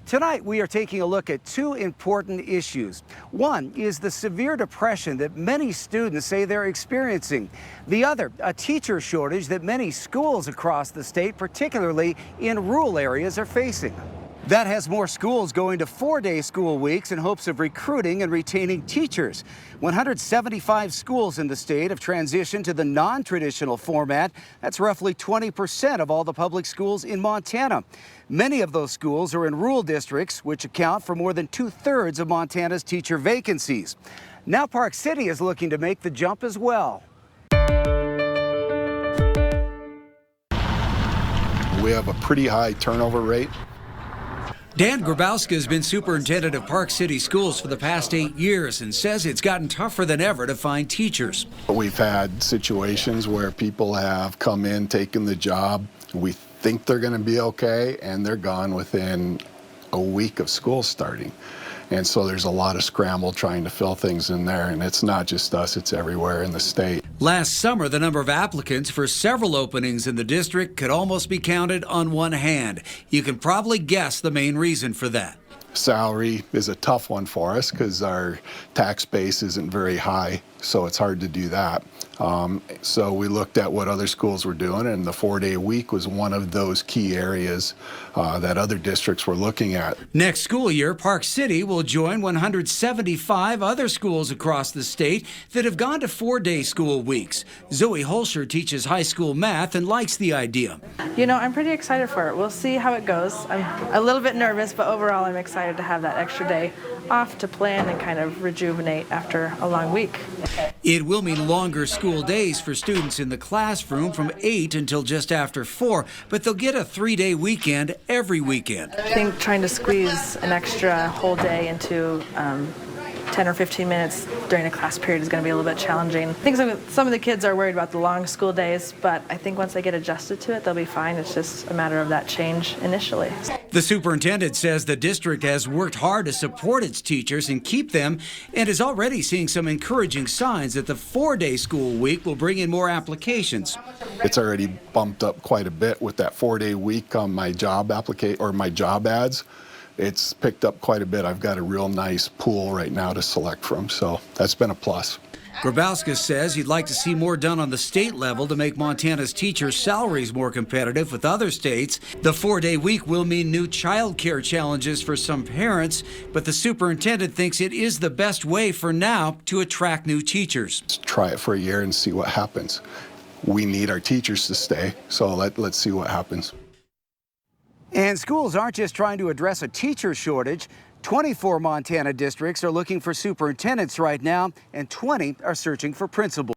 Tonight, we are taking a look at two important issues. One is the severe depression that many students say they're experiencing. The other, a teacher shortage that many schools across the state, particularly in rural areas, are facing. That has more schools going to four-day school weeks in hopes of recruiting and retaining teachers. 175 schools in the state have transitioned to the non-traditional format. That's roughly 20% of all the public schools in Montana. Many of those schools are in rural districts, which account for more than 2/3 of Montana's teacher vacancies. Now Park City is looking to make the jump as well. We have a pretty high turnover rate. Dan Grabowska has been superintendent of Park City Schools for the past 8 years and says it's gotten tougher than ever to find teachers. We've had situations where people have come in, taken the job. We think they're going to be okay, and they're gone within a week of school starting. And so there's a lot of scramble trying to fill things in there, and it's not just us, it's everywhere in the state. Last summer, the number of applicants for several openings in the district could almost be counted on one hand. You can probably guess the main reason for that. Salary is a tough one for us because our tax base isn't very high, so it's hard to do that. So we looked at what other schools were doing, and the 4-day week was one of those key areas that other districts were looking at. Next school year, Park City will join 175 other schools across the state that have gone to 4-day school weeks. Zoe Holscher teaches high school math and likes the idea. You know, I'm pretty excited for it. We'll see how it goes. I'm a little bit nervous, but overall I'm excited to have that extra day off to plan and kind of rejuvenate after a long week. It will mean longer school days for students in the classroom from 8 until just after 4, but they'll get a 3-day weekend every weekend. I think trying to squeeze an extra whole day into 10 or 15 minutes during a class period is going to be a little bit challenging. I think some of the kids are worried about the long school days, but I think once they get adjusted to it, they'll be fine. It's just a matter of that change initially. The superintendent says the district has worked hard to support its teachers and keep them, and is already seeing some encouraging signs that the 4-day school week will bring in more applications. It's already bumped up quite a bit with that 4-day week on my job my job ads. It's picked up quite a bit. I've got a real nice pool right now to select from, so that's been a plus. Grabowska says he'd like to see more done on the state level to make Montana's teachers' salaries more competitive with other states. The 4-day week will mean new child care challenges for some parents, but the superintendent thinks it is the best way for now to attract new teachers. Let's try it for a year and see what happens. We need our teachers to stay, so let's see what happens. And schools aren't just trying to address a teacher shortage. 24 Montana districts are looking for superintendents right now, and 20 are searching for principals.